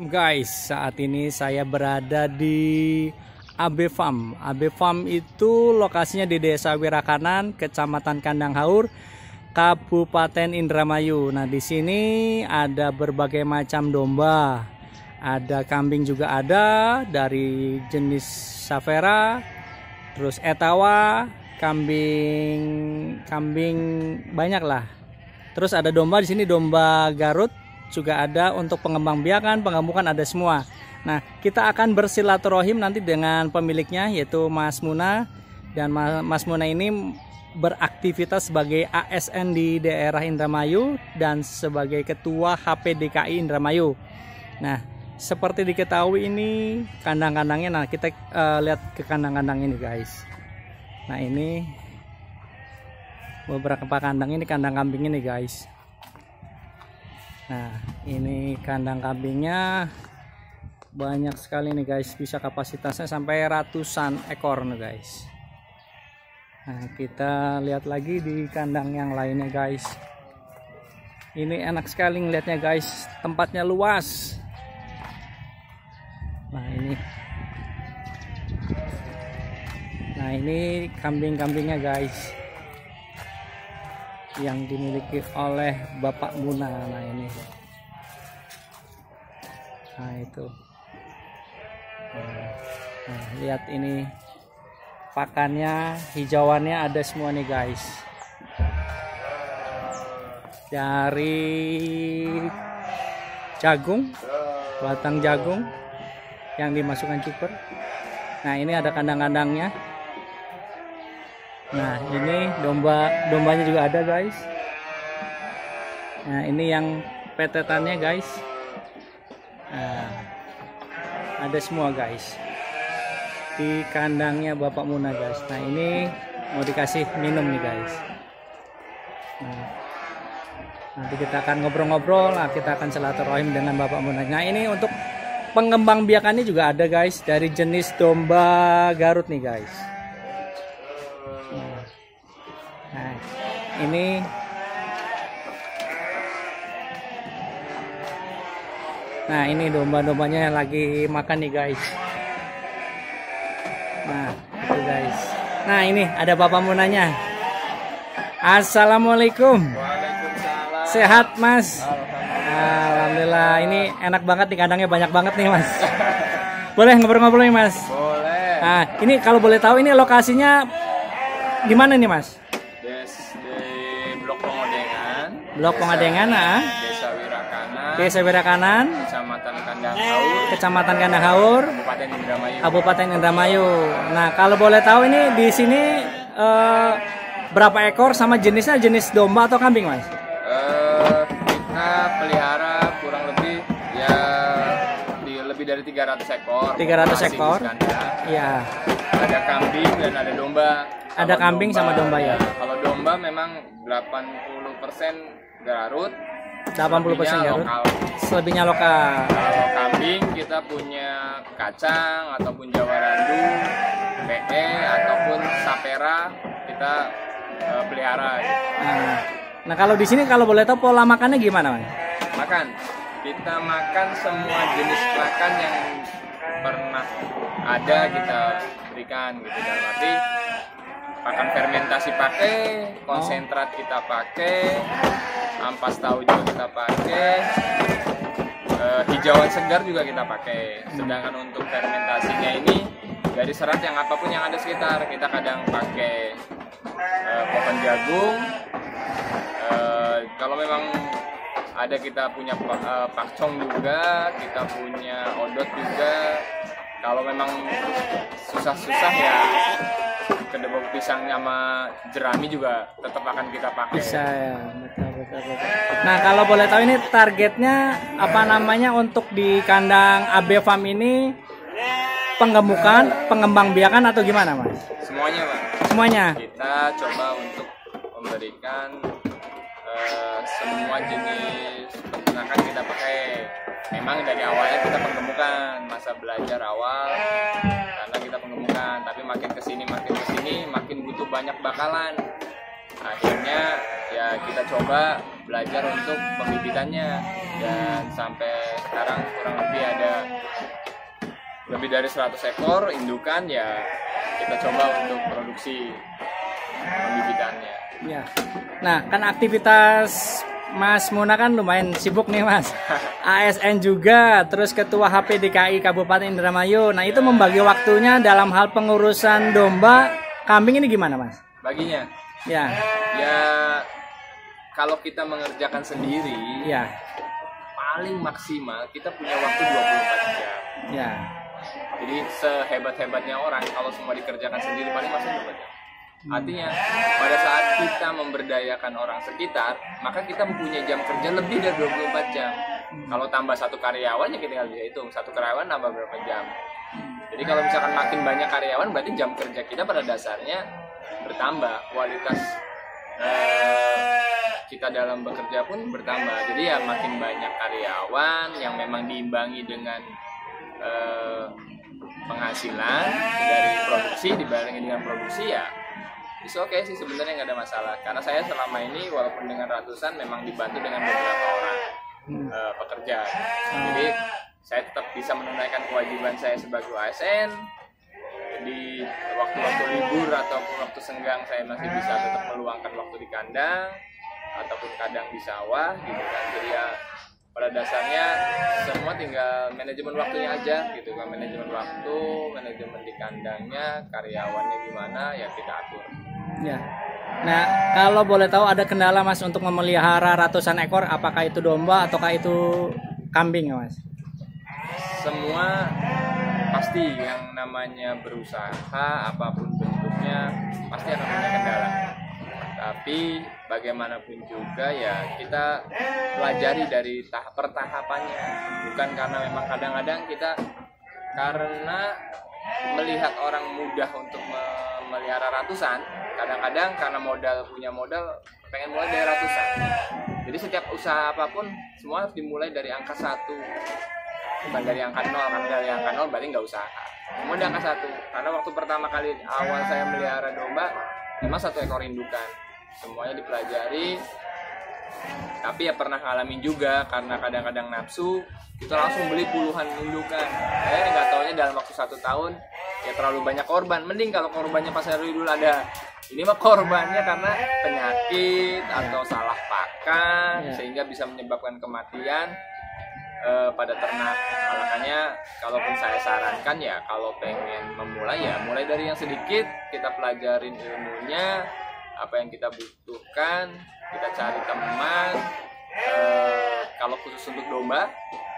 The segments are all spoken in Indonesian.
Guys, saat ini saya berada di AB Farm. AB Farm itu lokasinya di Desa Wirakanan, Kecamatan Kandang Haur, Kabupaten Indramayu. Nah, di sini ada berbagai macam domba. Ada kambing juga ada dari jenis Savera, terus Etawa, kambing banyak lah. Terus ada domba di sini, domba Garut juga ada, untuk pengembang biakan, pengemukan ada semua. Nah, kita akan bersilaturahim nanti dengan pemiliknya, yaitu Mas Muna. Dan Mas Muna ini beraktivitas sebagai ASN di daerah Indramayu dan sebagai ketua HPDKI Indramayu. Nah, seperti diketahui ini kandang-kandangnya. Nah, kita lihat ke kandang-kandang ini guys. Nah, ini beberapa kandang, ini kandang kambing ini guys. Nah, ini kandang kambingnya banyak sekali nih guys, bisa kapasitasnya sampai ratusan ekor nih guys. Nah, kita lihat lagi di kandang yang lainnya guys. Ini enak sekali ngeliatnya guys, tempatnya luas. Nah ini kambing-kambingnya guys, yang dimiliki oleh Bapak Muna. Nah ini, nah itu, nah, lihat ini pakannya, hijauannya ada semua nih guys, dari jagung, batang jagung yang dimasukkan cuper. Nah ini ada kandang-kandangnya. Nah ini dombanya juga ada guys. Nah ini yang petetannya guys. Nah, ada semua guys di kandangnya Bapak Muna guys. Nah ini mau dikasih minum nih guys. Nah, nanti kita akan ngobrol-ngobrol. Nah, kita akan silaturahim dengan Bapak Muna. Nah ini untuk pengembang biakannya juga ada guys, dari jenis domba Garut nih guys. Nah, ini domba-dombanya lagi makan nih guys. Nah, itu guys. Nah, ini ada Bapak Munanya. Assalamualaikum. Waalaikumsalam. Sehat, Mas? Alhamdulillah. Ini enak banget nih, kandangnya banyak banget nih, Mas. Boleh ngobrol-ngobrol nih, Mas? Boleh. Nah, ini kalau boleh tahu ini lokasinya di mana nih, Mas? Di Blok Pengadengan. Blok Pengadengan, Desa Wirakanan. Desa Wirakanan, Kecamatan Kandang Haur. Kecamatan Kandang Haur, Kabupaten Indramayu. Kabupaten Indramayu. Nah, kalau boleh tahu ini di sini berapa ekor, sama jenisnya jenis domba atau kambing, Mas? Kita pelihara kurang lebih ya lebih dari 300 ekor. 300 Masih ekor. di kandang. Iya. Ada kambing dan ada domba. Ada kambing sama domba ya. Kalau domba memang 80% Garut. 80% Garut. Lokal. Selebihnya lokal. Kalau kambing kita punya kacang ataupun Jawa Randu, PE ataupun Savera kita pelihara. Nah, kalau di sini kalau boleh tahu pola makannya gimana, Mas? Makan. Kita makan semua jenis pakan yang pernah ada kita berikan gitu. Dalam arti pakan fermentasi pakai, konsentrat kita pakai, ampas tahu juga kita pakai, hijauan segar juga kita pakai. Sedangkan untuk fermentasinya ini dari serat yang apapun yang ada sekitar, kita kadang pakai pohon jagung. Kalau memang ada, kita punya pakcong juga, kita punya odot juga. Kalau memang susah-susah ya kedebok pisang sama jerami juga tetap akan kita pakai. Bisa ya, betul. Nah, kalau boleh tahu ini targetnya apa namanya untuk di kandang AB Farm ini, penggemukan, pengembang biakan atau gimana, Mas? Semuanya, Pak. Semuanya. Kita coba untuk memberikan semua jenis peternakan kita pakai. Memang dari awalnya kita penggemukan, masa belajar awal karena kita penggemukan, tapi makin kesini makin butuh banyak bakalan. Akhirnya ya kita coba belajar untuk pembibitannya dan sampai sekarang kurang lebih ada lebih dari 100 ekor indukan, ya kita coba untuk produksi pembibitannya. Ya. Nah, kan aktivitas Mas Muna kan lumayan sibuk nih Mas. ASN juga, terus Ketua HPDKI Kabupaten Indramayu. Nah, itu membagi waktunya dalam hal pengurusan domba, kambing ini gimana Mas? Baginya? Ya. Ya, kalau kita mengerjakan sendiri, ya, paling maksimal kita punya waktu 24 jam. Ya. Jadi sehebat-hebatnya orang, kalau semua dikerjakan sendiri paling maksimal 24 jam. Artinya pada saat kita memberdayakan orang sekitar, maka kita mempunyai jam kerja lebih dari 24 jam. Kalau tambah satu karyawan, ya kita tinggal bisa hitung satu karyawan nambah berapa jam. Jadi kalau misalkan makin banyak karyawan, berarti jam kerja kita pada dasarnya bertambah, kualitas kita dalam bekerja pun bertambah. Jadi ya makin banyak karyawan yang memang diimbangi dengan penghasilan dari produksi dibandingin dengan produksi, ya itu oke sih sebenarnya, nggak ada masalah. Karena saya selama ini walaupun dengan ratusan memang dibantu dengan beberapa orang pekerja. Jadi saya tetap bisa menunaikan kewajiban saya sebagai ASN. Di waktu-waktu libur ataupun waktu senggang saya masih bisa tetap meluangkan waktu di kandang ataupun kadang di sawah gitu kan. Jadi ya pada dasarnya semua tinggal manajemen waktunya aja gitu kan. Manajemen waktu, manajemen di kandangnya, karyawannya gimana ya kita atur. Ya. Nah, kalau boleh tahu ada kendala Mas untuk memelihara ratusan ekor, apakah itu domba ataukah itu kambing ya Mas? Semua pasti yang namanya berusaha apapun bentuknya pasti akan punya kendala. Tapi bagaimanapun juga ya kita pelajari dari pertahapannya. Bukan karena memang kadang-kadang kita karena melihat orang mudah untuk memelihara ratusan, kadang-kadang karena punya modal pengen mulai dari ratusan. Jadi setiap usaha apapun semua harus dimulai dari angka 1, bukan dari angka 0. Karena dari angka 0 berarti nggak usaha, semua dari angka 1. Karena waktu pertama kali awal saya melihara domba memang 1 ekor indukan, semuanya dipelajari. Tapi ya pernah ngalamin juga karena kadang-kadang nafsu kita langsung beli puluhan indukan. Nggak taunya dalam waktu 1 tahun ya terlalu banyak korban. Mending kalau korbannya pas dari dulu ada. Ini mah korbannya karena penyakit atau salah pakan sehingga bisa menyebabkan kematian pada ternak. Makanya kalaupun saya sarankan ya kalau pengen memulai ya mulai dari yang sedikit, kita pelajarin ilmunya, apa yang kita butuhkan, kita cari teman. Kalau khusus untuk domba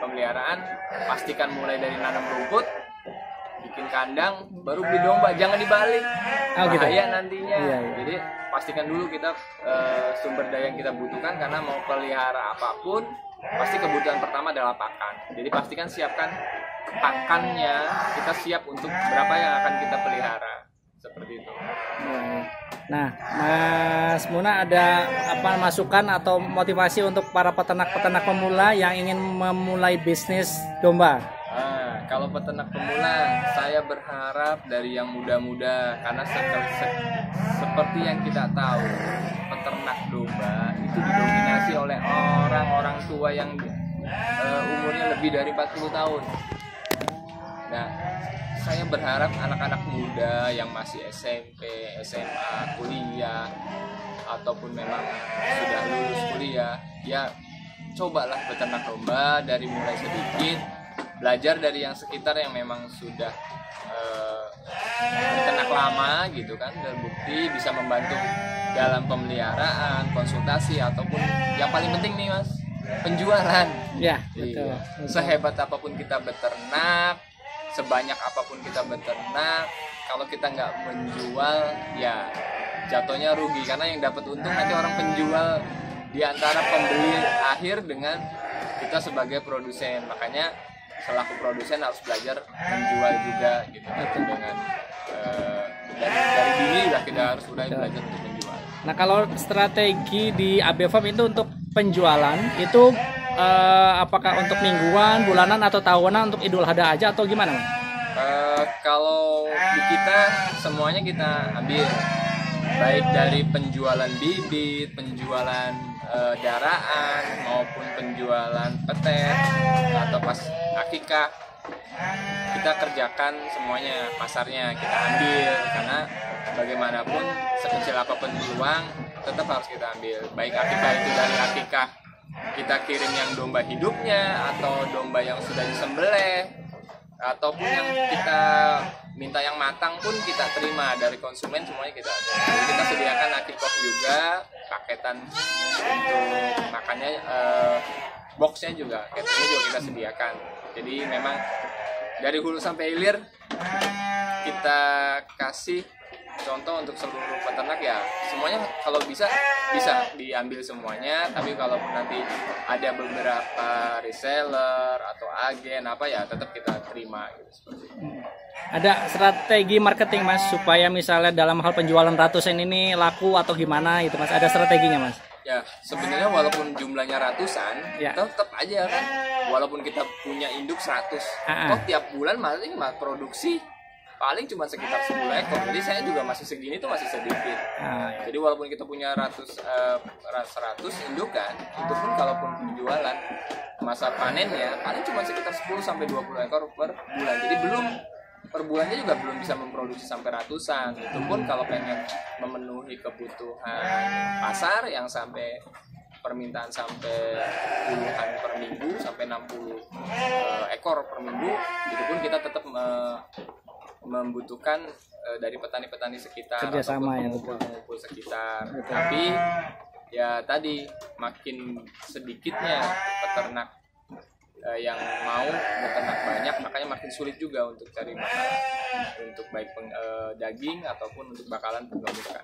pemeliharaan, pastikan mulai dari nanam rumput, bikin kandang, baru beli domba, jangan dibalik. Bahaya nantinya. Iya. Jadi pastikan dulu kita sumber daya yang kita butuhkan, karena mau pelihara apapun pasti kebutuhan pertama adalah pakan. Jadi pastikan siapkan pakannya, kita siap untuk berapa yang akan kita pelihara. Seperti itu. Nah, Mas Muna ada apa masukan atau motivasi untuk para peternak-peternak pemula yang ingin memulai bisnis domba? Kalau peternak pemula, saya berharap dari yang muda-muda, karena seperti yang kita tahu, peternak domba itu didominasi oleh orang-orang tua yang umurnya lebih dari 40 tahun. Nah, saya berharap anak-anak muda yang masih SMP, SMA, kuliah, ataupun memang sudah lulus kuliah, ya cobalah beternak domba dari mulai sedikit, belajar dari yang sekitar yang memang sudah beternak lama gitu kan, terbukti bisa membantu dalam pemeliharaan, konsultasi, ataupun yang paling penting nih Mas, penjualan. Ya, betul. Sehebat apapun kita beternak, sebanyak apapun kita beternak, kalau kita nggak menjual ya jatuhnya rugi, karena yang dapat untung nanti orang penjual di antara pembeli akhir dengan kita sebagai produsen. Makanya selaku produsen harus belajar menjual juga gitu, dengan dari dini lah kita harus mulai belajar untuk menjual. Nah, kalau strategi di AB Farm itu untuk penjualan itu apakah untuk mingguan, bulanan, atau tahunan, untuk Idul Adha aja atau gimana Mas? Kalau di kita semuanya kita ambil, baik dari penjualan bibit, penjualan daraan maupun penjualan petet atau pas akikah, kita kerjakan semuanya, pasarnya kita ambil, karena bagaimanapun sekecil apapun peluang tetap harus kita ambil. Baik akikah itu dari akikah kita kirim yang domba hidupnya atau domba yang sudah disembelih, ataupun yang kita minta yang matang pun kita terima dari konsumen, semuanya kita. Jadi kita sediakan akikah juga, paketan untuk makannya, boxnya juga, cateringnya juga kita sediakan. Jadi memang dari hulu sampai hilir kita kasih contoh untuk seluruh peternak ya, semuanya kalau bisa diambil semuanya, tapi kalaupun nanti ada beberapa reseller atau agen apa ya tetap kita terima gitu, seperti itu. Ada strategi marketing Mas supaya misalnya dalam hal penjualan ratusan ini laku atau gimana itu Mas? Ada strateginya Mas? Ya sebenarnya walaupun jumlahnya ratusan, ya, tetap aja kan, walaupun kita punya induk 100, kok tiap bulan masih produksi paling cuma sekitar 10 ekor, jadi saya juga masih segini tuh masih sedikit. Jadi walaupun kita punya 100 indukan, itu pun kalaupun penjualan masa panennya paling cuma sekitar 10-20 ekor per bulan. Jadi belum per bulannya juga belum bisa memproduksi sampai ratusan. Itu pun kalau pengen memenuhi kebutuhan pasar yang sampai permintaan sampai puluhan per minggu sampai 60 ekor per minggu, itu pun kita tetap membutuhkan dari petani-petani sekitar, kerjasama ya, pengumpul sekitar. Tapi ya tadi makin sedikitnya peternak yang mau beternak banyak, makanya makin sulit juga untuk cari makanan untuk baik daging ataupun untuk bakalan pembibitan.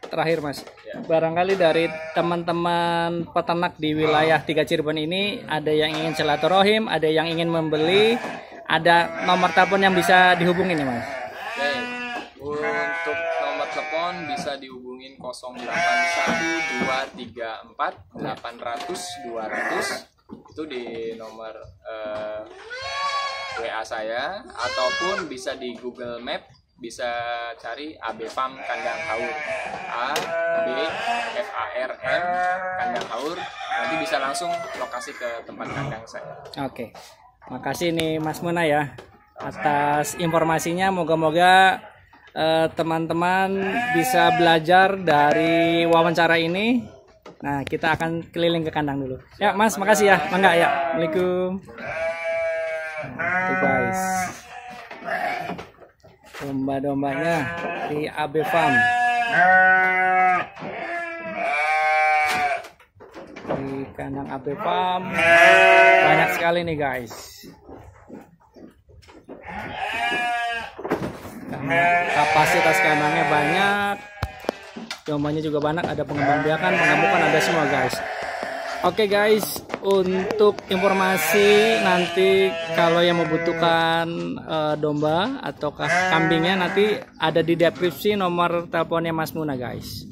Terakhir Mas, ya, barangkali dari teman-teman peternak di wilayah 3 Cirebon ini ada yang ingin silaturahim, ada yang ingin membeli, ada nomor telepon yang bisa dihubungi nih Mas? Oke, untuk nomor telepon bisa dihubungin 081234 800 200, itu di nomor WA saya, ataupun bisa di Google Map, bisa cari AB Farm Kandang Haur, ABFARM Kandang Haur, nanti bisa langsung lokasi ke tempat kandang saya. Oke. Makasih nih Mas Muna ya atas informasinya. Moga-moga teman-teman bisa belajar dari wawancara ini. Nah, kita akan keliling ke kandang dulu. Ya Mas, makasih ya. Mangga ya. Assalamualaikum. Nah, guys, domba-dombanya di AB Farm. Di kandang AB Farm banyak sekali nih guys. Kapasitas kandangnya banyak, dombanya juga banyak, ada pengembang biakan, pengamukan, ada semua guys. Oke guys, untuk informasi nanti kalau yang membutuhkan domba atau kambingnya nanti ada di deskripsi nomor teleponnya Mas Muna guys.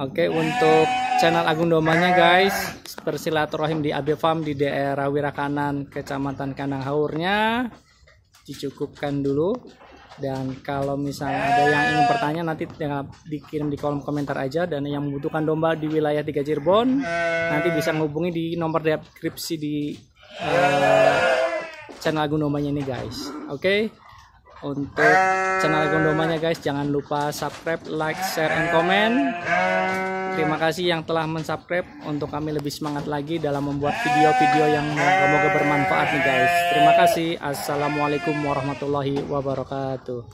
Oke, untuk channel Agung Dombanya guys, bersilaturahim di AB Farm di daerah Wirakanan, Kecamatan Kandang Haurnya dicukupkan dulu. Dan kalau misalnya ada yang ingin bertanya nanti dikirim di kolom komentar aja. Dan yang membutuhkan domba di wilayah 3 Cirebon nanti bisa menghubungi di nomor deskripsi di channel Agung Dombanya ini guys. Oke, untuk channel Agung Dombanya guys, jangan lupa subscribe, like, share, and comment. Terima kasih yang telah mensubscribe untuk kami lebih semangat lagi dalam membuat video-video yang semoga bermanfaat nih guys. Terima kasih. Assalamualaikum warahmatullahi wabarakatuh.